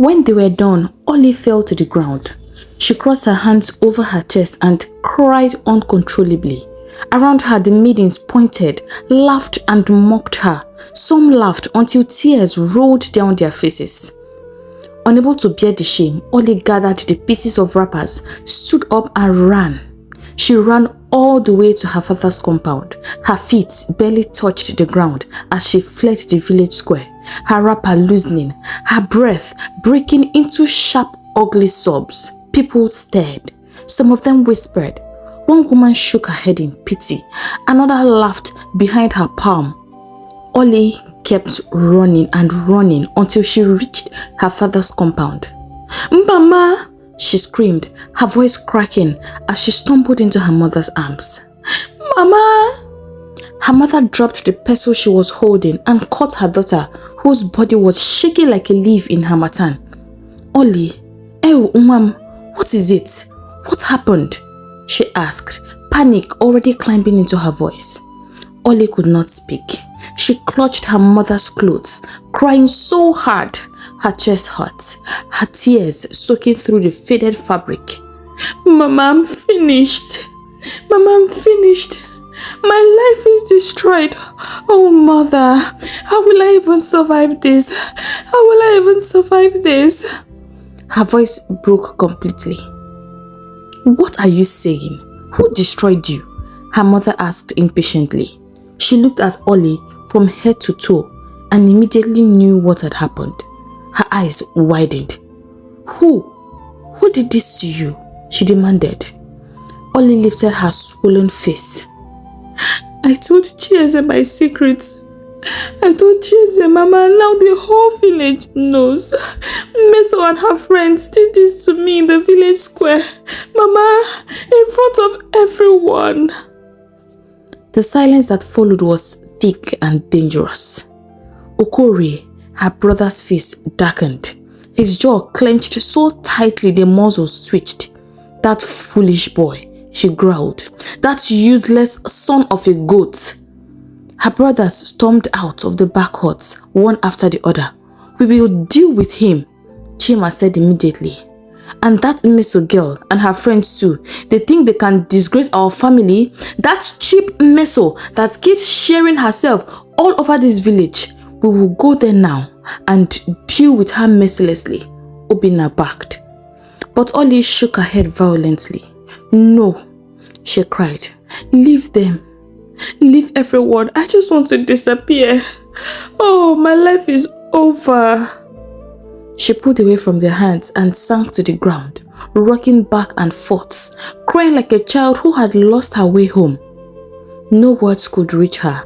When they were done, Ollie fell to the ground. She crossed her hands over her chest and cried uncontrollably. Around her, the maidens pointed, laughed and mocked her. Some laughed until tears rolled down their faces. Unable to bear the shame, Ollie gathered the pieces of wrappers, stood up and ran. She ran all the way to her father's compound. Her feet barely touched the ground as she fled the village square, her wrapper loosening, her breath breaking into sharp, ugly sobs. People stared. Some of them whispered. One woman shook her head in pity. Another laughed behind her palm. Ollie kept running and running until she reached her father's compound. "Mama!" she screamed, her voice cracking as she stumbled into her mother's arms. "Mama!" Her mother dropped the pestle she was holding and caught her daughter, whose body was shaking like a leaf in harmattan. "Ollie, Mom, what is it? What happened?" she asked, panic already climbing into her voice. Ollie could not speak. She clutched her mother's clothes, crying so hard her chest hurt, her tears soaking through the faded fabric. "Mama, I'm finished. Mama, I'm finished. My life is destroyed. Oh, Mother, how will I even survive this? How will I even survive this?" Her voice broke completely. "What are you saying? Who destroyed you?" her mother asked impatiently. She looked at Ollie from head to toe and immediately knew what had happened. Her eyes widened. Who did this to you?" she demanded. Ollie lifted her swollen face. "I told Chieze my secrets. I told Chieze, Mama, and now the whole village knows. Messo and her friends did this to me in the village square. Mama, in front of everyone." The silence that followed was thick and dangerous. Okori, her brother's face darkened. His jaw clenched so tightly the muscles twitched. "That foolish boy," she growled. "That useless son of a goat." Her brothers stormed out of the back hut, one after the other. "We will deal with him," Chima said immediately. "And that Messo girl and her friends too. They think they can disgrace our family. That cheap Messo that keeps sharing herself all over this village. We will go there now and deal with her mercilessly," Obinna barked. But Ollie shook her head violently. "No," she cried. "Leave them. Leave everyone. I just want to disappear. Oh, my life is over." She pulled away from their hands and sank to the ground, rocking back and forth, crying like a child who had lost her way home. No words could reach her.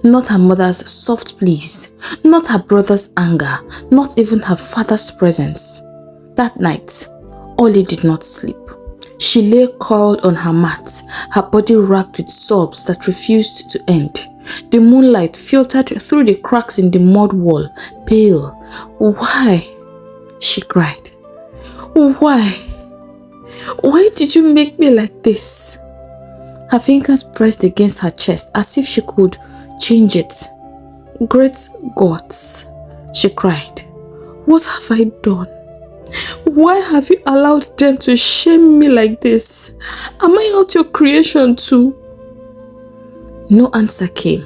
Not her mother's soft pleas, not her brother's anger, not even her father's presence. That night, Ollie did not sleep. She lay curled on her mat, her body racked with sobs that refused to end. The moonlight filtered through the cracks in the mud wall, pale. "Why?" she cried. "Why? Why did you make me like this?" Her fingers pressed against her chest as if she could change it. "Great gods," she cried. "What have I done? Why have you allowed them to shame me like this? Am I not your creation too?" No answer came.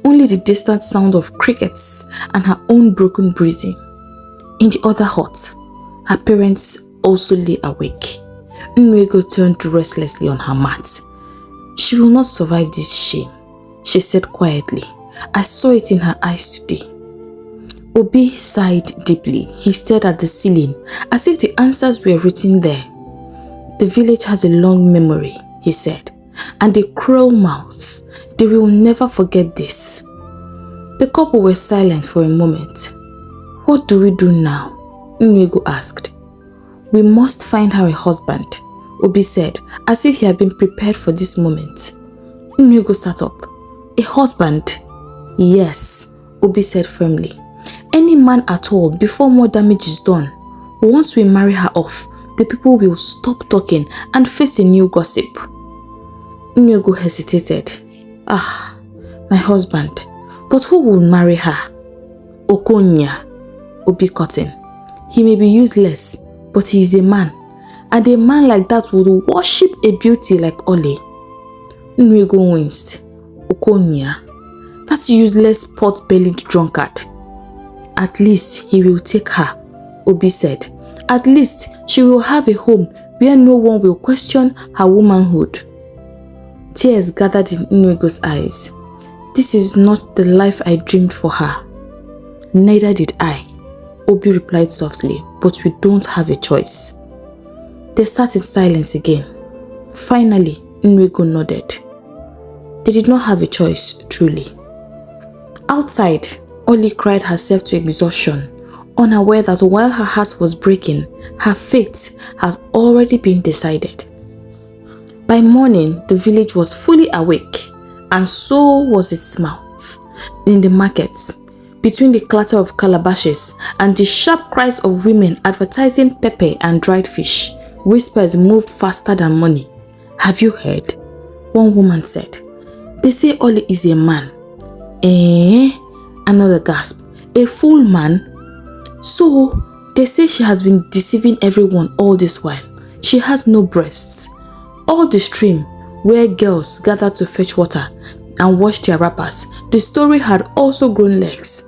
Only the distant sound of crickets and her own broken breathing. In the other hut, her parents also lay awake. ʲWHOLE turned restlessly on her mat. "She will not survive this shame," she said quietly. I saw it in her eyes today. Obi sighed deeply. He stared at the ceiling as if the answers were written there. "The village has a long memory," he said, "and a cruel mouth. They will never forget this." The couple were silent for a moment. "What do we do now?" ʲWHOLE asked. "We must find her a husband," Obi said, as if he had been prepared for this moment. ₦WHOLE sat up. "A husband?" "Yes," Obi said firmly. "Any man at all before more damage is done. Once we marry her off, the people will stop talking and face a new gossip." ₦WHOLE hesitated. My husband. But who will marry her?" "Okonya," Obi cut in. He may be useless, but he is a man. And a man like that would worship a beauty like Ollie. Nnwego winced. Okonya, that useless pot-bellied drunkard. At least he will take her, Obi said. At least she will have a home where no one will question her womanhood. Tears gathered in Nnwego's eyes. This is not the life I dreamed for her. Neither did I, Obi replied softly, but we don't have a choice. They sat in silence again. Finally, Nnwego nodded. They did not have a choice, truly. Outside, Ollie cried herself to exhaustion, unaware that while her heart was breaking, her fate has already been decided. By morning, the village was fully awake, and so was its mouth. In the markets, between the clatter of calabashes and the sharp cries of women advertising pepper and dried fish, whispers moved faster than money. Have you heard? One woman said. They say Ollie is a man. Eh? Another gasp. A fool man? So, they say she has been deceiving everyone all this while. She has no breasts. All the stream, where girls gathered to fetch water and wash their wrappers, the story had also grown legs.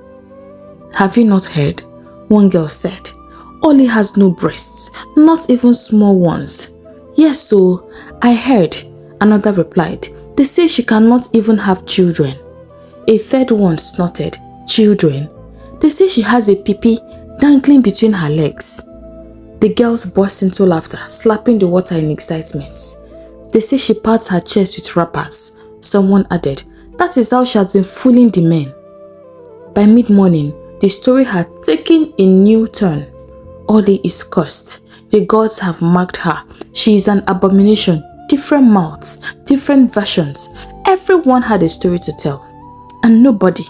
Have you not heard? One girl said. Ollie has no breasts, not even small ones. Yes, so I heard, another replied. They say she cannot even have children. A third one snorted. Children? They say she has a pee-pee dangling between her legs. The girls burst into laughter, slapping the water in excitement. They say she pats her chest with wrappers. Someone added, that is how she has been fooling the men. By mid-morning, the story had taken a new turn. Ollie is cursed. The gods have marked her. She is an abomination. Different mouths, different versions. Everyone had a story to tell. And nobody,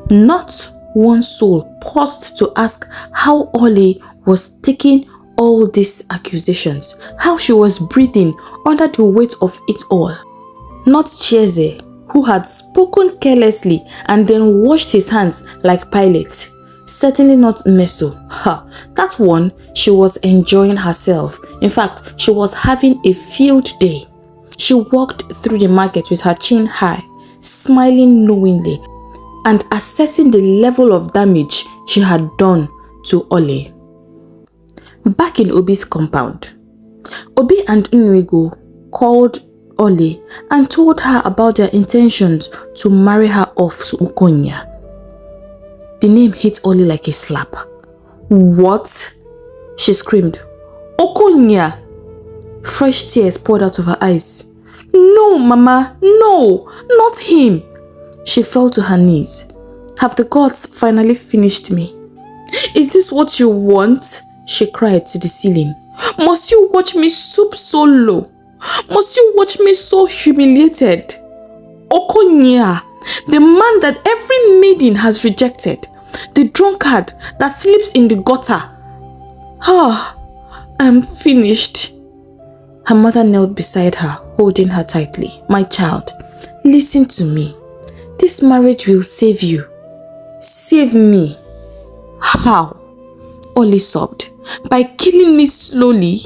not one soul, paused to ask how Ollie was taking all these accusations, how she was breathing under the weight of it all. Not Cheze, who had spoken carelessly and then washed his hands like Pilate. Certainly not Messo. That one, she was enjoying herself. In fact, she was having a field day. She walked through the market with her chin high, smiling knowingly and assessing the level of damage she had done to Ollie. Back in Obi's compound, Obi and Nnwego called Ollie and told her about their intentions to marry her off to Okonya. The name hit Ollie like a slap. What? She screamed. Okonya! Fresh tears poured out of her eyes. No, Mama, no, not him. She fell to her knees. Have the gods finally finished me? Is this what you want? She cried to the ceiling. Must you watch me stoop so low? Must you watch me so humiliated? Okonya, the man that every maiden has rejected, the drunkard that sleeps in the gutter. I am finished. Her mother knelt beside her, holding her tightly. My child, listen to me. This marriage will save you. Save me. How? Ollie sobbed. By killing me slowly.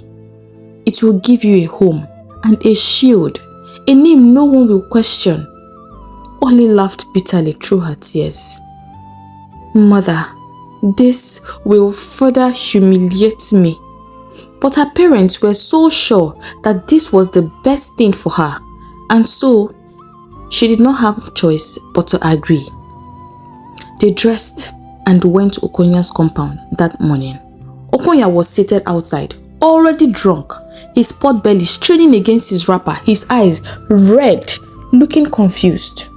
It will give you a home and a shield, a name no one will question. Ollie laughed bitterly through her tears. Mother, this will further humiliate me. But her parents were so sure that this was the best thing for her, and so she did not have a choice but to agree. They dressed and went to Okonya's compound that morning. Okonya was seated outside, already drunk, his pot belly straining against his wrapper, his eyes red, looking confused.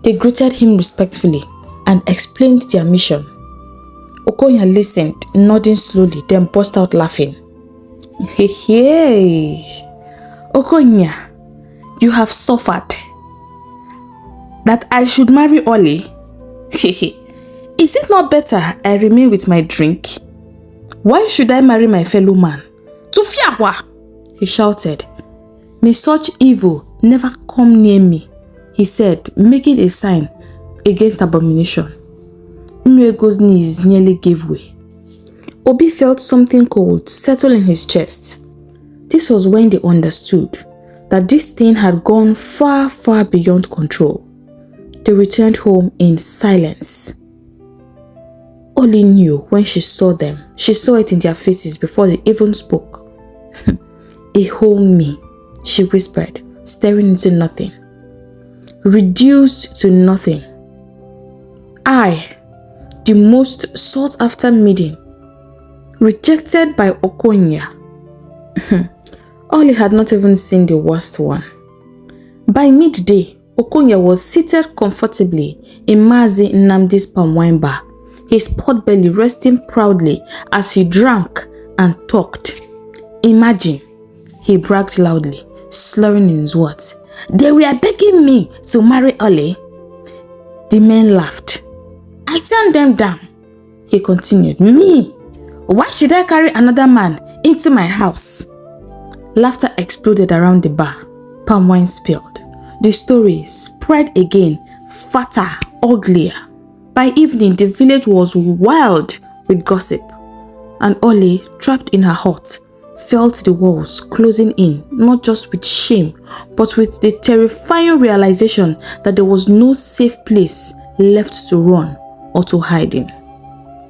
They greeted him respectfully and explained their mission. Okonya listened, nodding slowly, then burst out laughing. Hey, Okonya, you have suffered. That I should marry Ollie? Is it not better I remain with my drink? Why should I marry my fellow man? Tufiawa! He shouted. May such evil never come near me, he said, making a sign against abomination. Nnwego's knees nearly gave way. Obi felt something cold settle in his chest. This was when they understood that this thing had gone far, far beyond control. They returned home in silence. Ollie knew when she saw them. She saw it in their faces before they even spoke. A whole me, she whispered, staring into nothing. Reduced to nothing. I, the most sought after maiden, rejected by Okonya. Ollie had not even seen the worst one. By midday, Okonya was seated comfortably in Mazi Nnamdi's palm wine bar, his pot belly resting proudly as he drank and talked. Imagine, he bragged loudly, slurring in his words. They were begging me to marry Ollie. The men laughed. I turned them down. He continued. Me? Why should I carry another man into my house? Laughter exploded around the bar. Palm wine spilled. The story spread again, fatter, uglier. By evening, the village was wild with gossip. And Ollie, trapped in her hut, felt the walls closing in, not just with shame, but with the terrifying realization that there was no safe place left to run or to hide in.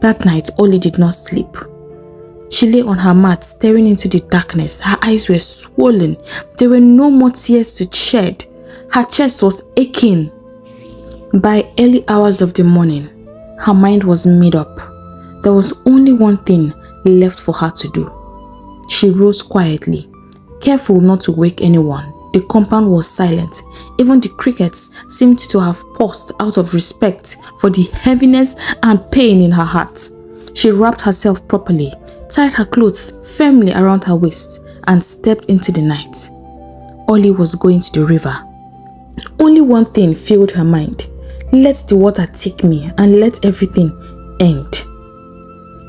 That night, Ollie did not sleep. She lay on her mat, staring into the darkness. Her eyes were swollen. There were no more tears to shed. Her chest was aching. By early hours of the morning, her mind was made up. There was only one thing left for her to do. She rose quietly, careful not to wake anyone. The compound was silent. Even the crickets seemed to have paused out of respect for the heaviness and pain in her heart. She wrapped herself properly, tied her clothes firmly around her waist, and stepped into the night. Ollie was going to the river. Only one thing filled her mind. Let the water take me and let everything end.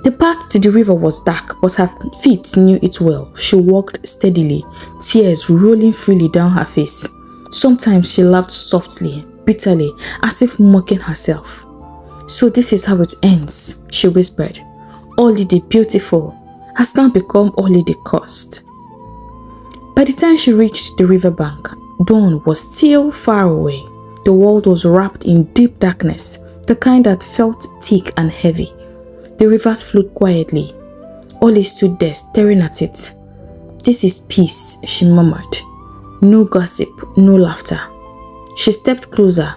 The path to the river was dark, but her feet knew it well. She walked steadily, tears rolling freely down her face. Sometimes she laughed softly, bitterly, as if mocking herself. So this is how it ends, she whispered. Ollie the beautiful has now become Ollie the cursed. By the time she reached the riverbank, dawn was still far away. The world was wrapped in deep darkness, the kind that felt thick and heavy. The rivers flowed quietly. Ollie stood there staring at it. This is peace, she murmured. No gossip, no laughter. She stepped closer.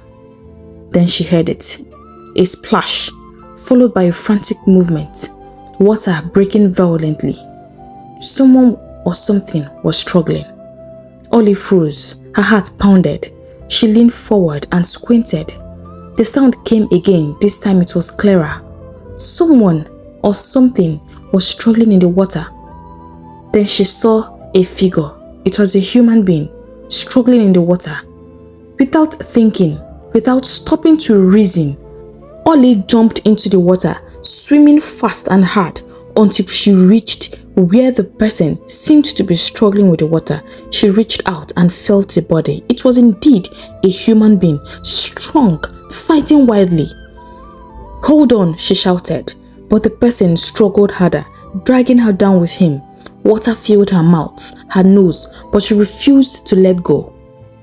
Then she heard it. A splash, followed by a frantic movement. Water breaking violently. Someone or something was struggling. Ollie froze. Her heart pounded. She leaned forward and squinted. The sound came again. This time it was clearer. Someone or something was struggling in the water. Then she saw a figure. It was a human being struggling in the water. Without thinking, without stopping to reason, Ollie jumped into the water, swimming fast and hard until she reached where the person seemed to be struggling with the water. She reached out and felt the body. It was indeed a human being, strong, fighting wildly. Hold on, she shouted, but the person struggled harder, dragging her down with him. Water filled her mouth, her nose, but she refused to let go.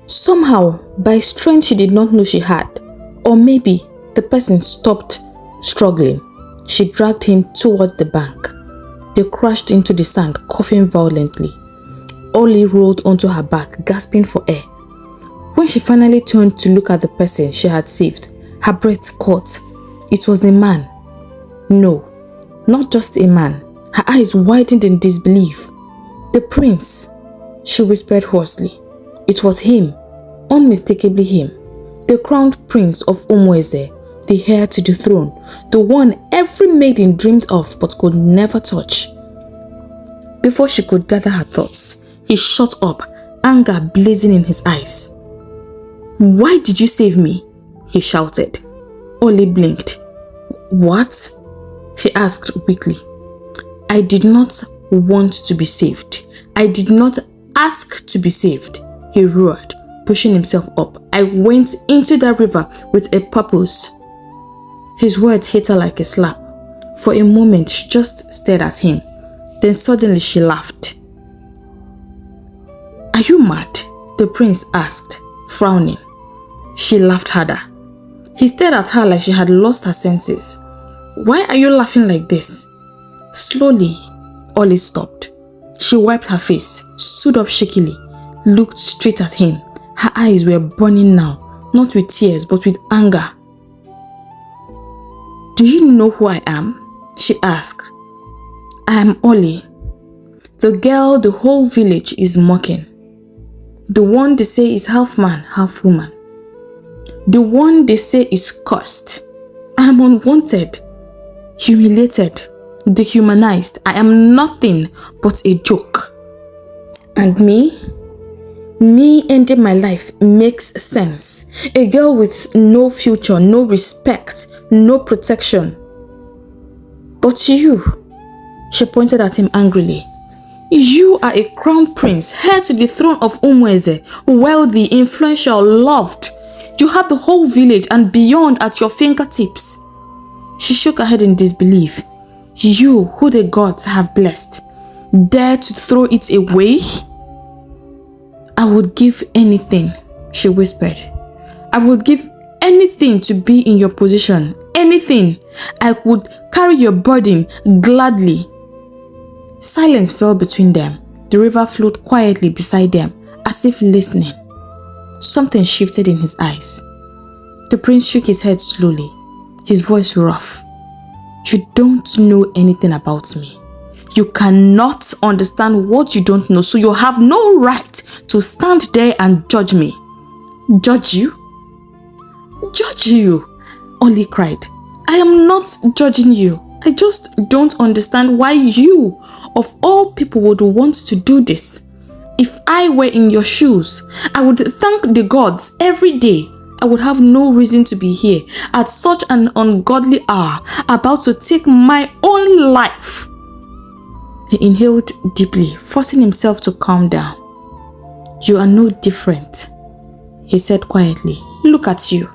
Somehow, by strength she did not know she had, or maybe the person stopped struggling. She dragged him toward the bank. They crashed into the sand, coughing violently. Ollie rolled onto her back, gasping for air. When she finally turned to look at the person she had saved, her breath caught. It was a man. No, not just a man. Her eyes widened in disbelief. The prince, she whispered hoarsely. It was him, unmistakably him. The crowned prince of ʲWHOLE, the heir to the throne, the one every maiden dreamed of but could never touch. Before she could gather her thoughts, he shot up, anger blazing in his eyes. Why did you save me? He shouted. Ollie blinked. What? She asked weakly. I did not want to be saved. I did not ask to be saved, he roared, pushing himself up. I went into the river with a purpose. His words hit her like a slap. For a moment, she just stared at him. Then suddenly she laughed. "Are you mad?" the prince asked, frowning. She laughed harder. He stared at her like she had lost her senses. "Why are you laughing like this?" Slowly, Ollie stopped. She wiped her face, stood up shakily, looked straight at him. Her eyes were burning now, not with tears but with anger. "Do you know who I am?" she asked. "I am Ollie, the girl the whole village is mocking. The one they say is half man, half woman. The one they say is cursed. I am unwanted, humiliated, dehumanized. I am nothing but a joke. And me ending my life makes sense. A girl with no future, no respect, no protection. But you," she pointed at him angrily, "you are a crown prince, heir to the throne of ɁWHOLE, wealthy, influential, loved. You have the whole village and beyond at your fingertips." She shook her head in disbelief. "You, who the gods have blessed, dare to throw it away?" "I would give anything," she whispered. "I would give anything to be in your position. Anything. I would carry your burden gladly." Silence fell between them. The river flowed quietly beside them, as if listening. Something shifted in his eyes. The prince shook his head slowly, his voice rough. "You don't know anything about me. You cannot understand what you don't know, so you have no right to stand there and judge me." "Judge you? Judge you?" Ollie cried. "I am not judging you. I just don't understand why you, of all people, would want to do this. If I were in your shoes, I would thank the gods every day. I would have no reason to be here at such an ungodly hour, about to take my own life." He inhaled deeply, forcing himself to calm down. "You are no different," he said quietly. "Look at you.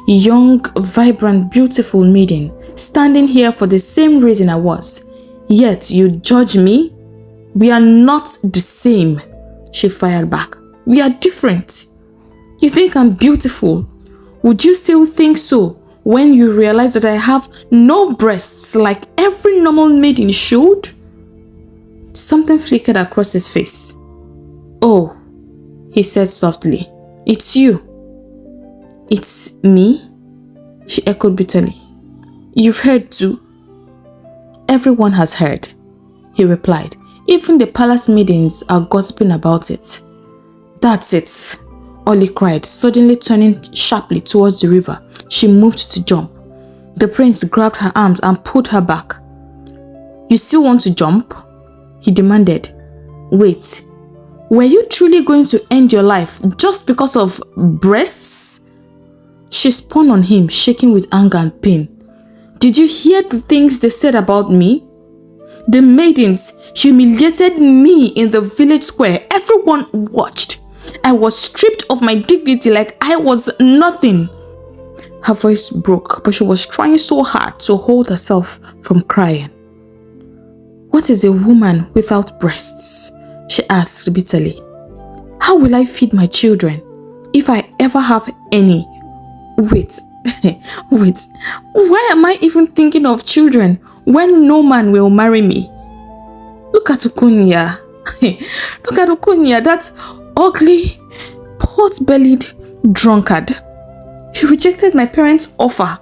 Young, vibrant, beautiful maiden, standing here for the same reason I was. Yet you judge me? We are not the same," she fired back. "We are different. You think I'm beautiful? Would you still think so when you realize that I have no breasts like every normal maiden should?" Something flickered across his face. "Oh," he said softly. "It's you." "It's me?" she echoed bitterly. "You've heard too?" "Everyone has heard," he replied. "Even the palace maidens are gossiping about it." "That's it," Ollie cried, suddenly turning sharply towards the river. She moved to jump. The prince grabbed her arms and pulled her back. "You still want to jump?" he demanded. "Wait, were you truly going to end your life just because of breasts?" She spun on him, shaking with anger and pain. "Did you hear the things they said about me? The maidens humiliated me in the village square. Everyone watched. I was stripped of my dignity like I was nothing." Her voice broke, but she was trying so hard to hold herself from crying. "What is a woman without breasts?" she asked bitterly. "How will I feed my children, if I ever have any? Wait, wait, why am I even thinking of children when no man will marry me? Look at Ukunya. Look at Ukunya, that ugly, pot-bellied drunkard. He rejected my parents' offer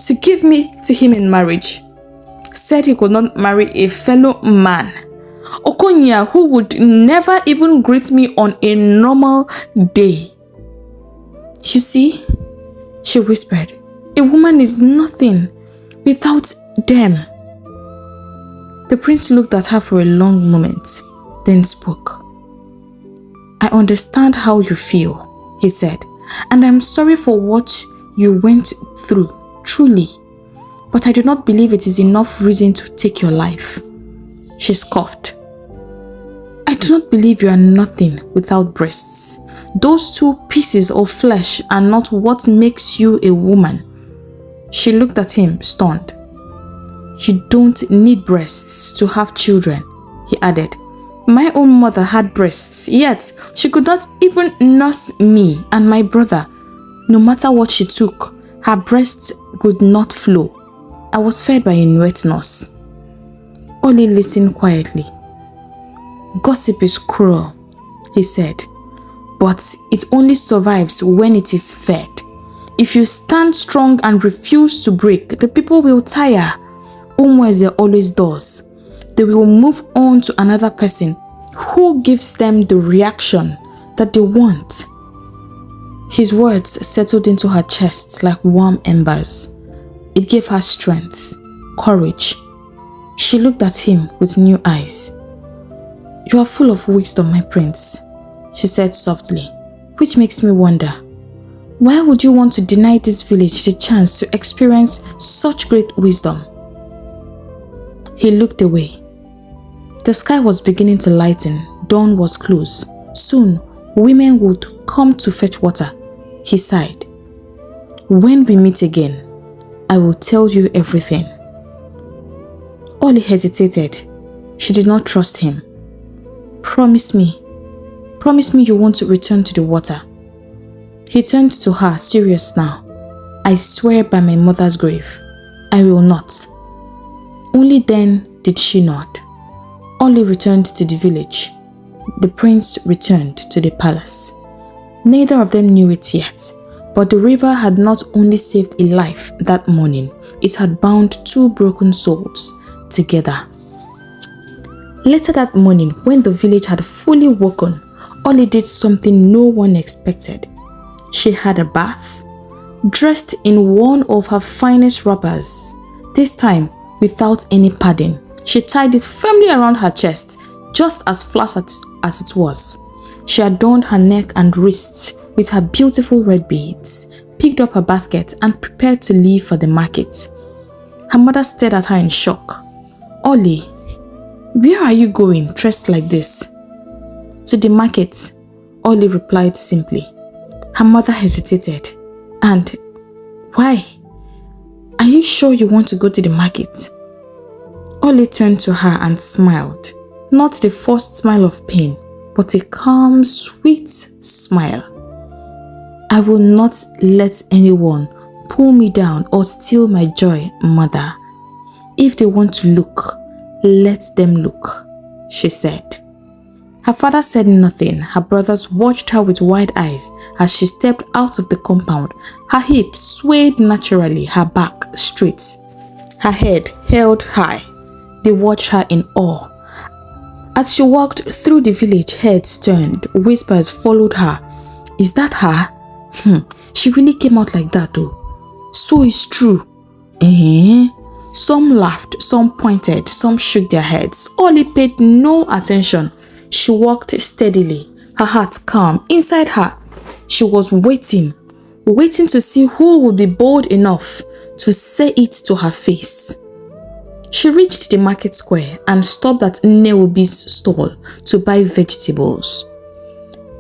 to give me to him in marriage. Said he could not marry a fellow man. Okonya, who would never even greet me on a normal day. You see," she whispered, "a woman is nothing without them." The prince looked at her for a long moment, then spoke. "I understand how you feel," he said, "and I'm sorry for what you went through, truly. But I do not believe it is enough reason to take your life." She scoffed. "I do not believe you are nothing without breasts. Those two pieces of flesh are not what makes you a woman." She looked at him, stunned. You don't need breasts to have children, he added. My own mother had breasts, yet she could not even nurse me and my brother. No matter what she took, her breasts would not flow. I was fed by a wet nurse. Ollie listened quietly. Gossip is cruel, he said, but it only survives when it is fed. If you stand strong and refuse to break, the people will tire. ĽWHOLE always does. They will move on to another person who gives them the reaction that they want. His words settled into her chest like warm embers. It gave her strength, courage. She looked at him with new eyes. You are full of wisdom, my prince, she said softly, which makes me wonder, why would you want to deny this village the chance to experience such great wisdom? He looked away. The sky was beginning to lighten. Dawn was close. Soon, women would come to fetch water. He sighed. When we meet again, I will tell you everything. Ollie hesitated. She did not trust him. Promise me you won't return to the water. He turned to her, serious now. I swear by my mother's grave, I will not. Only then did she nod. Ollie returned to the village. The prince returned to the palace. Neither of them knew it yet, but the river had not only saved a life that morning, it had bound two broken souls together. Later that morning, when the village had fully woken, Ollie did something no one expected. She had a bath, dressed in one of her finest wrappers. This time, without any padding, she tied it firmly around her chest, just as flat as it was. She adorned her neck and wrists with her beautiful red beads, picked up her basket, and prepared to leave for the market. Her mother stared at her in shock. Ollie, where are you going dressed like this? To the market, Ollie replied simply. Her mother hesitated. And why? Are you sure you want to go to the market? Ollie turned to her and smiled. Not the forced smile of pain, but a calm, sweet smile. I will not let anyone pull me down or steal my joy, mother. If they want to look, let them look, she said. Her father said nothing. Her brothers watched her with wide eyes as she stepped out of the compound. Her hips swayed naturally, her back straight, her head held high. They watched her in awe. As she walked through the village, heads turned, whispers followed her. Is that her? She really came out like that though. So it's true. Some laughed, some pointed, some shook their heads. Ollie paid no attention. She walked steadily, her heart calm. Inside her, she was waiting to see who would be bold enough to say it to her face. She reached the market square and stopped at ĽWHOLE's stall to buy vegetables.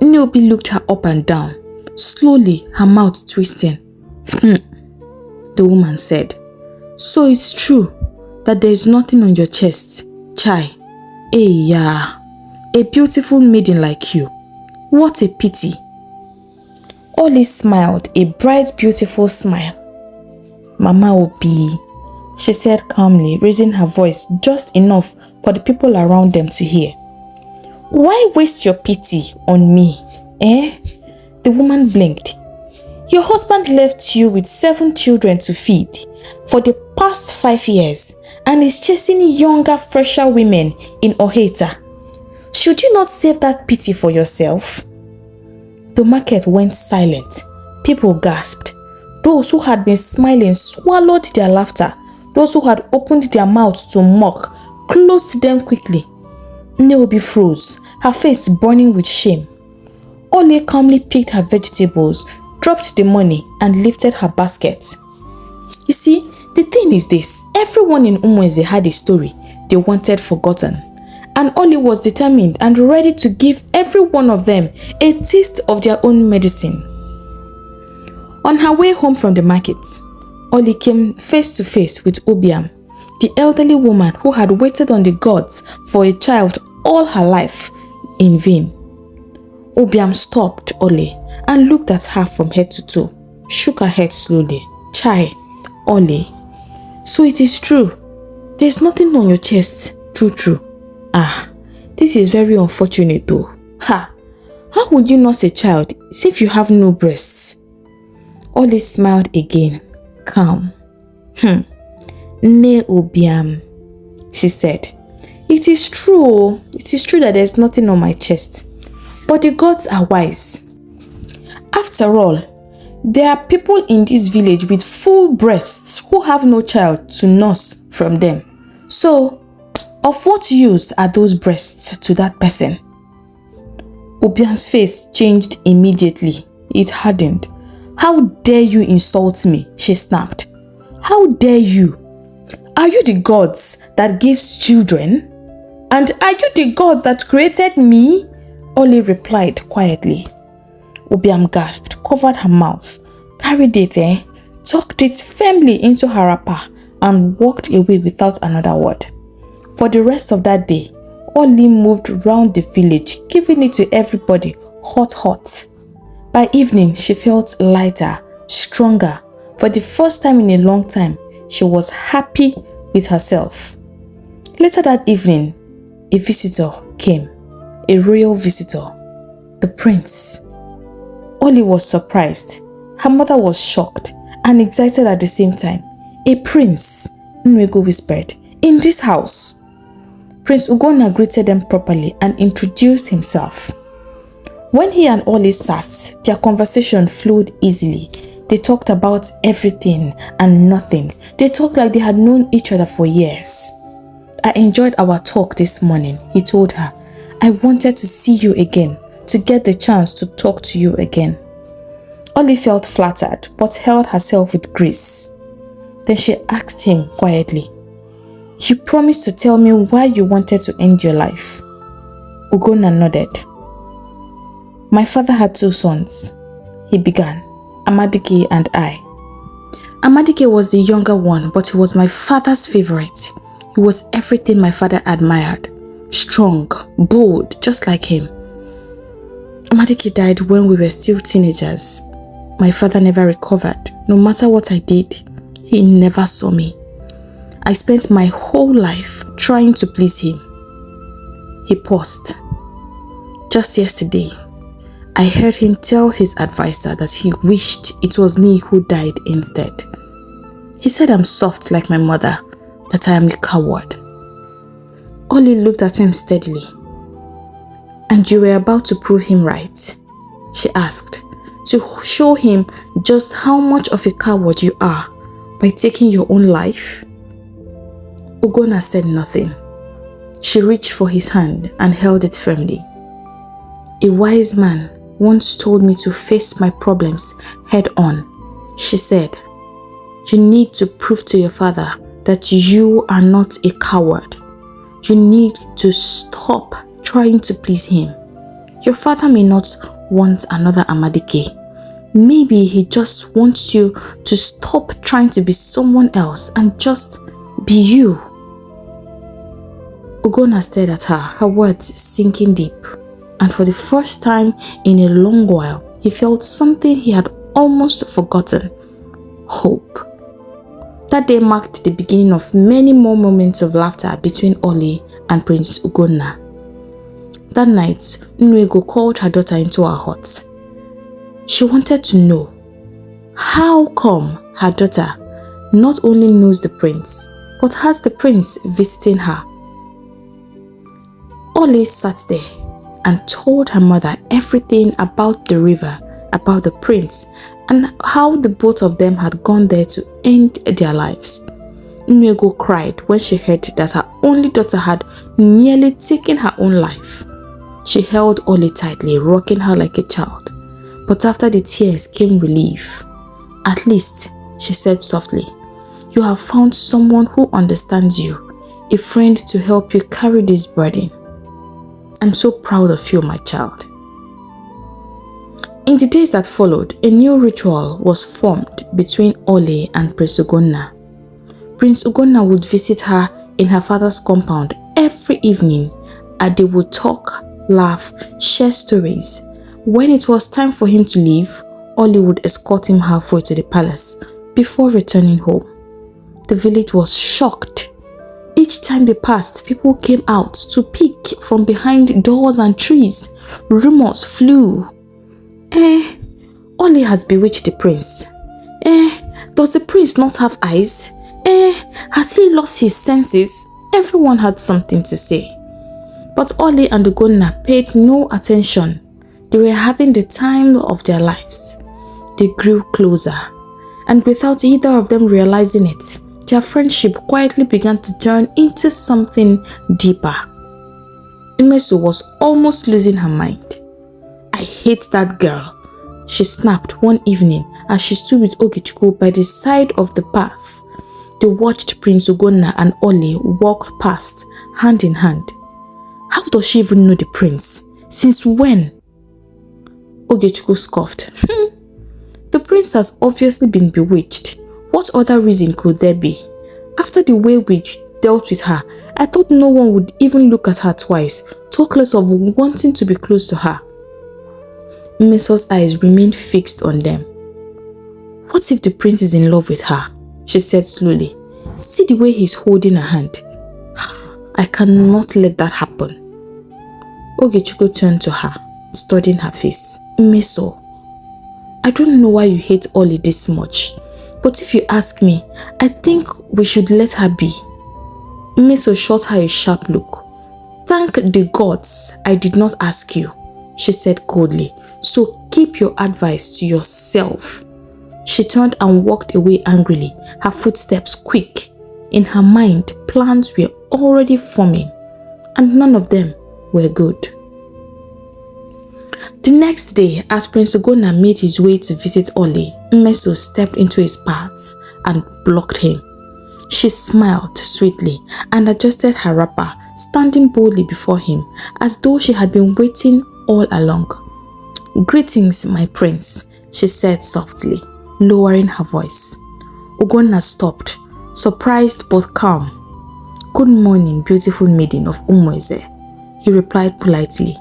ļWHOLE looked her up and down, slowly, her mouth twisting. The woman said, so it's true that there is nothing on your chest, Chai. Yeah, a beautiful maiden like you. What a pity. Ollie smiled, a bright, beautiful smile. Mama Obi, she said calmly, raising her voice just enough for the people around them to hear. Why waste your pity on me, The woman blinked. Your husband left you with 7 children to feed for the past 5 years and is chasing younger, fresher women in Oheta. Should you not save that pity for yourself? The market went silent. People gasped. Those who had been smiling swallowed their laughter. Those who had opened their mouths to mock closed them quickly. ļWHOLE froze, her face burning with shame. Ollie calmly picked her vegetables, dropped the money, and lifted her basket. You see, the thing is this, everyone in ĽWHOLE had a story they wanted forgotten, and Ollie was determined and ready to give every one of them a taste of their own medicine. On her way home from the market, Ollie came face to face with Obiam. the elderly woman who had waited on the gods for a child all her life in vain. Obiam stopped Ollie and looked at her from head to toe, shook her head slowly. Chai, Ollie, so it is true. There's nothing on your chest, true. Ah, this is very unfortunate though. Ha! How would you nurse a child if you have no breasts? Ollie smiled again, calm. Ne Obiam, she said. It is true that there's nothing on my chest. But the gods are wise. After all, there are people in this village with full breasts who have no child to nurse from them. So, of what use are those breasts to that person? Obiam's face changed immediately. It hardened. How dare you insult me? She snapped. How dare you? Are you the gods that gives children? And are you the gods that created me? Ollie replied quietly. Obiam gasped, covered her mouth, carried it, tucked it firmly into her wrapper, and walked away without another word. For the rest of that day, Ollie moved round the village, giving it to everybody hot. By evening, she felt lighter, stronger. For the first time in a long time, she was happy with herself. Later that evening, a visitor came, a royal visitor, the prince. Ollie was surprised. Her mother was shocked and excited at the same time. A prince, ʲWHOLE whispered, in this house. Prince Ugonna greeted them properly and introduced himself. When he and Ollie sat, their conversation flowed easily. They talked about everything and nothing. They talked like they had known each other for years. I enjoyed our talk this morning, he told her. I wanted to see you again, to get the chance to talk to you again. Ollie felt flattered, but held herself with grace. Then she asked him quietly, you promised to tell me why you wanted to end your life. Ugonna nodded. My father had 2 sons, he began, Amadike and I. Amadike was the younger one, but he was my father's favorite. He was everything my father admired. Strong, bold, just like him. Amadike died when we were still teenagers. My father never recovered. No matter what I did, he never saw me. I spent my whole life trying to please him. He paused. Just yesterday, I heard him tell his advisor that he wished it was me who died instead. He said I'm soft like my mother, that I am a coward. Ollie looked at him steadily. And you were about to prove him right? She asked, to show him just how much of a coward you are by taking your own life? Ugonna said nothing. She reached for his hand and held it firmly. A wise man once told me to face my problems head on. She said, you need to prove to your father that you are not a coward. You need to stop trying to please him. Your father may not want another Amadike. Maybe he just wants you to stop trying to be someone else and just be you. Ugonna stared at her, her words sinking deep. And for the first time in a long while, he felt something he had almost forgotten. Hope. That day marked the beginning of many more moments of laughter between Ollie and Prince Ugonna. That night, ʲWHOLE called her daughter into her hut. She wanted to know how come her daughter not only knows the prince, but has the prince visiting her. Ollie sat there and told her mother everything about the river, about the prince, and how the both of them had gone there to end their lives. ʲWHOLE cried when she heard that her only daughter had nearly taken her own life. She held Ollie tightly, rocking her like a child. But after the tears came relief. At least, she said softly, you have found someone who understands you, a friend to help you carry this burden. I'm so proud of you, my child. In the days that followed, a new ritual was formed between Ollie and Prince Ugonna. Prince Ugonna would visit her in her father's compound every evening, and they would talk, laugh, share stories. When it was time for him to leave, Ollie would escort him halfway to the palace before returning home. The village was shocked. Each time they passed, people came out to peek from behind doors and trees. Rumors flew. Ollie has bewitched the prince. Does the prince not have eyes? Has he lost his senses? Everyone had something to say. But Ollie and Ugonna paid no attention. They were having the time of their lives. They grew closer, and without either of them realizing it, their friendship quietly began to turn into something deeper. Messo was almost losing her mind. "I hate that girl," she snapped one evening as she stood with Ogechukwu by the side of the path. They watched Prince Ugonna and Ollie walk past, hand in hand. "How does she even know the prince? Since when?" Ogechukwu scoffed. "The prince has obviously been bewitched. What other reason could there be? After the way we dealt with her, I thought no one would even look at her twice, talk less of wanting to be close to her." Messo's eyes remained fixed on them. "What if the prince is in love with her?" she said slowly. "See the way he's holding her hand. I cannot let that happen." Ogechukwu turned to her, studying her face. "Messo, I don't know why you hate Ollie this much, but if you ask me, I think we should let her be." Messo shot her a sharp look. "Thank the gods I did not ask you," she said coldly. "So keep your advice to yourself." She turned and walked away angrily, her footsteps quick. In her mind, plans were already forming, and none of them were good. The next day, as Prince Ugonna made his way to visit Ollie, Messo stepped into his path and blocked him. She smiled sweetly and adjusted her wrapper, standing boldly before him, as though she had been waiting all along. "Greetings, my prince," she said softly, lowering her voice. Ugonna stopped, surprised but calm. "Good morning, beautiful maiden of ʲှWHOLE," he replied politely.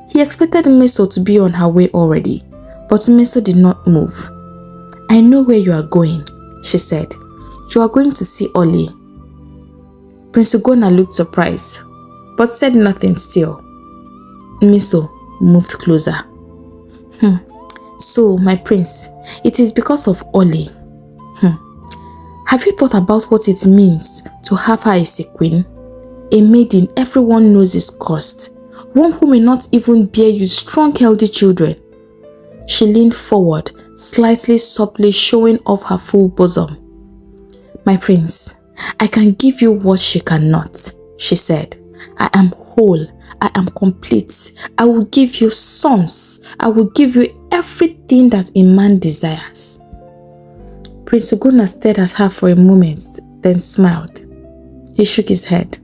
He expected Messo to be on her way already, but Messo did not move. "I know where you are going," she said. "You are going to see Ollie." Prince Ugonna looked surprised, but said nothing still. Messo moved closer. "So, my prince, it is because of Ollie. Have you thought about what it means to have her as a queen? A maiden everyone knows is cursed. One who may not even bear you strong, healthy children." She leaned forward, slightly softly showing off her full bosom. "My prince, I can give you what she cannot," she said. "I am whole. I am complete. I will give you sons. I will give you everything that a man desires." Prince Ugonna stared at her for a moment, then smiled. He shook his head.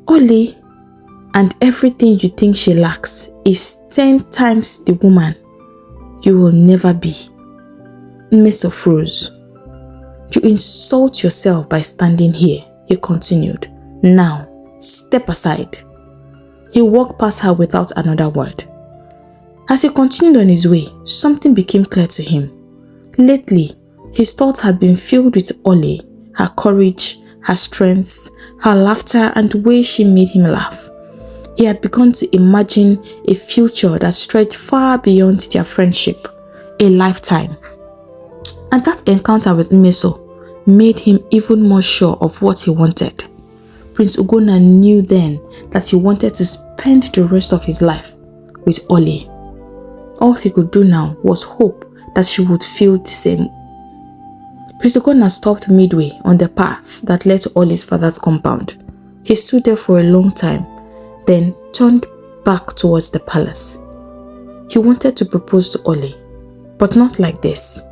"Ollie, and everything you think she lacks is 10 times the woman you will never be." Messo froze. "You insult yourself by standing here," he continued. "Now, step aside." He walked past her without another word. As he continued on his way, something became clear to him. Lately, his thoughts had been filled with Ollie, her courage, her strength, her laughter, and the way she made him laugh. He had begun to imagine a future that stretched far beyond their friendship, a lifetime. And that encounter with Messo made him even more sure of what he wanted. Prince Ugonna knew then that he wanted to spend the rest of his life with Ollie. All he could do now was hope that she would feel the same. Prince Ugonna stopped midway on the path that led to Ollie's father's compound. He stood there for a long time, then turned back towards the palace. He wanted to propose to Ollie, but not like this.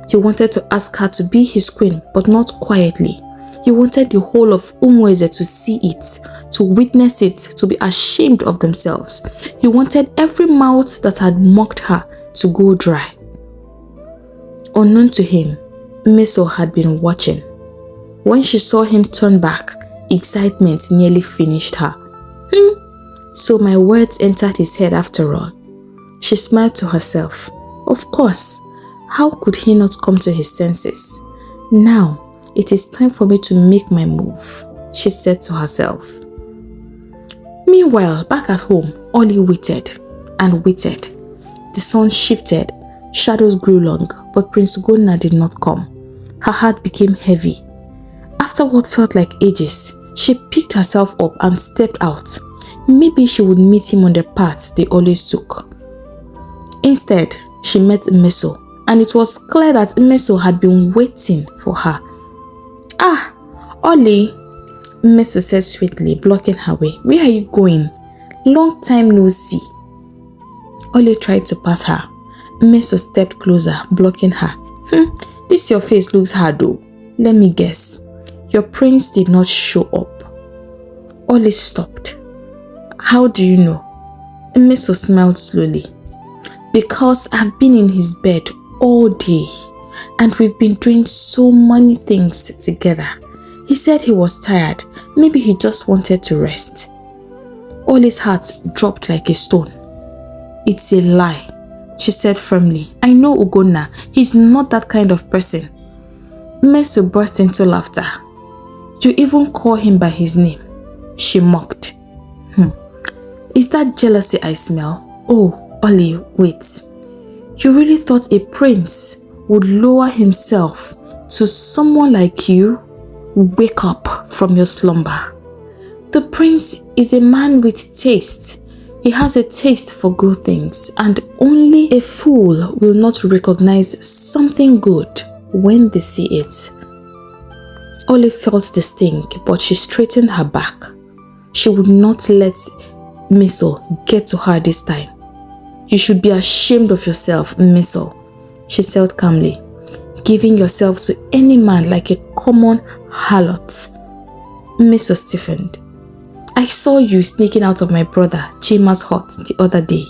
He wanted to ask her to be his queen, but not quietly. He wanted the whole of ʲှWHOLE to see it, to witness it, to be ashamed of themselves. He wanted every mouth that had mocked her to go dry. Unknown to him, Messo had been watching. When she saw him turn back, excitement nearly finished her. So my words entered his head after all. She smiled to herself. Of course, how could he not come to his senses? Now, it is time for me to make my move, she said to herself. Meanwhile, back at home, Ollie waited and waited. The sun shifted, shadows grew long, but Prince Ugonna did not come. Her heart became heavy. After what felt like ages, she picked herself up and stepped out. Maybe she would meet him on the path they always took. Instead, she met Messo, and it was clear that Messo had been waiting for her. Ah, Ollie, Messo said sweetly, blocking her way. Where are you going? Long time no see. Ollie tried to pass her. Messo stepped closer, blocking her. This your face looks hard though. Let me guess. Your prince did not show up. Ollie stopped. How do you know? Messo smiled slowly. Because I've been in his bed all day and we've been doing so many things together. He said he was tired. Maybe he just wanted to rest. Ollie's heart dropped like a stone. It's a lie, she said firmly. I know Ugonna. He's not that kind of person. Messo burst into laughter. You even call him by his name, she mocked. Is that jealousy I smell? Oh, Ollie, wait. You really thought a prince would lower himself to someone like you? Wake up from your slumber. The prince is a man with taste. He has a taste for good things, and only a fool will not recognize something good when they see it. Ollie felt the sting, but she straightened her back. She would not let Messo get to her this time. You should be ashamed of yourself, Messo, she said calmly. Giving yourself to any man like a common harlot. Messo stiffened. I saw you sneaking out of my brother Chima's hut the other day,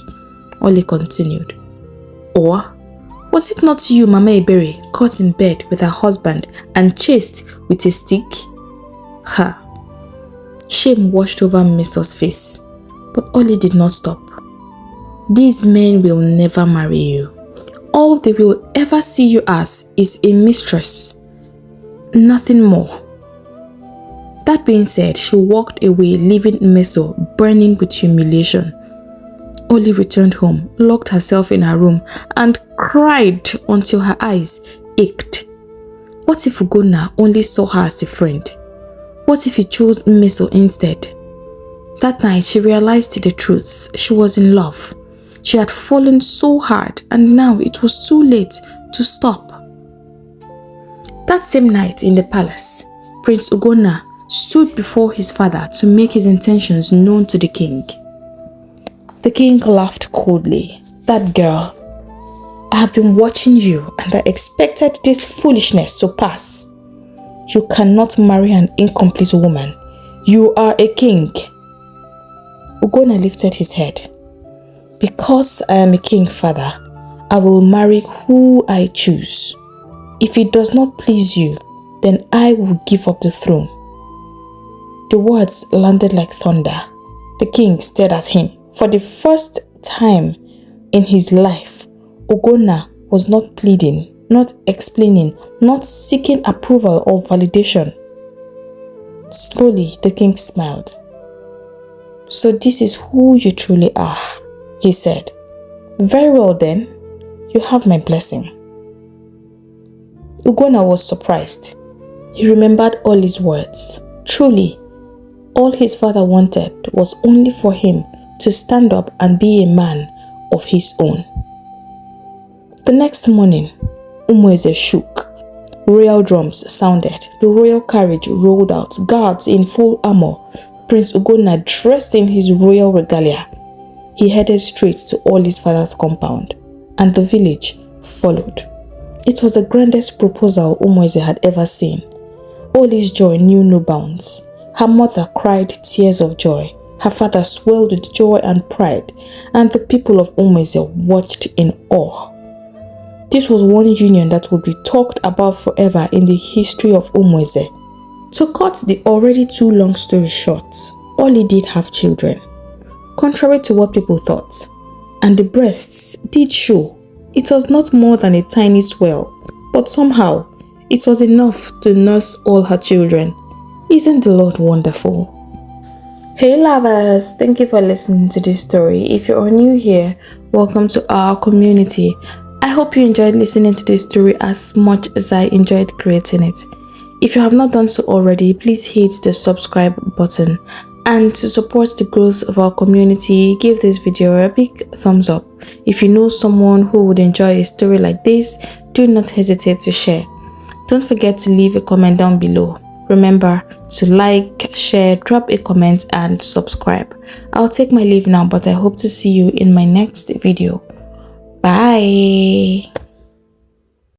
Ollie continued. Or was it not you, Mama Ebere, caught in bed with her husband and chased with a stick? Ha! Shame washed over Messo's face, but Ollie did not stop. These men will never marry you. All they will ever see you as is a mistress. Nothing more. That being said, she walked away, leaving Messo burning with humiliation. Ollie returned home, locked herself in her room, and cried until her eyes ached. What if Ugonna only saw her as a friend? What if he chose Messo instead? That night, she realized the truth. She was in love. She had fallen so hard, and now it was too late to stop. That same night in the palace, Prince Ugonna stood before his father to make his intentions known to the king. The king laughed coldly. That girl. I have been watching you and I expected this foolishness to pass. You cannot marry an incomplete woman. You are a king. Ugonna lifted his head. Because I am a king, father, I will marry who I choose. If it does not please you, then I will give up the throne. The words landed like thunder. The king stared at him. For the first time in his life, Ugonna was not pleading, not explaining, not seeking approval or validation. Slowly, the king smiled. So this is who you truly are, he said. Very well then, you have my blessing. Ugonna was surprised. He remembered all his words. Truly, all his father wanted was only for him to stand up and be a man of his own. The next morning, ʲWHOLE shook. Royal drums sounded. The royal carriage rolled out, guards in full armor. Prince Ugonna dressed in his royal regalia. He headed straight to Ollie's father's compound, and the village followed. It was the grandest proposal ʲWHOLE had ever seen. Ollie's joy knew no bounds. Her mother cried tears of joy. Her father swelled with joy and pride, and the people of ʲWHOLE watched in awe. This was one union that would be talked about forever in the history of ŁHOLE. To cut the already too long story short, Ollie did have children, contrary to what people thought, and the breasts did show. It was not more than a tiny swell, but somehow it was enough to nurse all her children. Isn't the Lord wonderful? Hey lovers, thank you for listening to this story. If you're new here, welcome to our community. I hope you enjoyed listening to this story as much as I enjoyed creating it. If you have not done so already, please hit the subscribe button. And to support the growth of our community, give this video a big thumbs up. If you know someone who would enjoy a story like this, do not hesitate to share. Don't forget to leave a comment down below. Remember to like, share, drop a comment and subscribe. I'll take my leave now, but I hope to see you in my next video. Bye.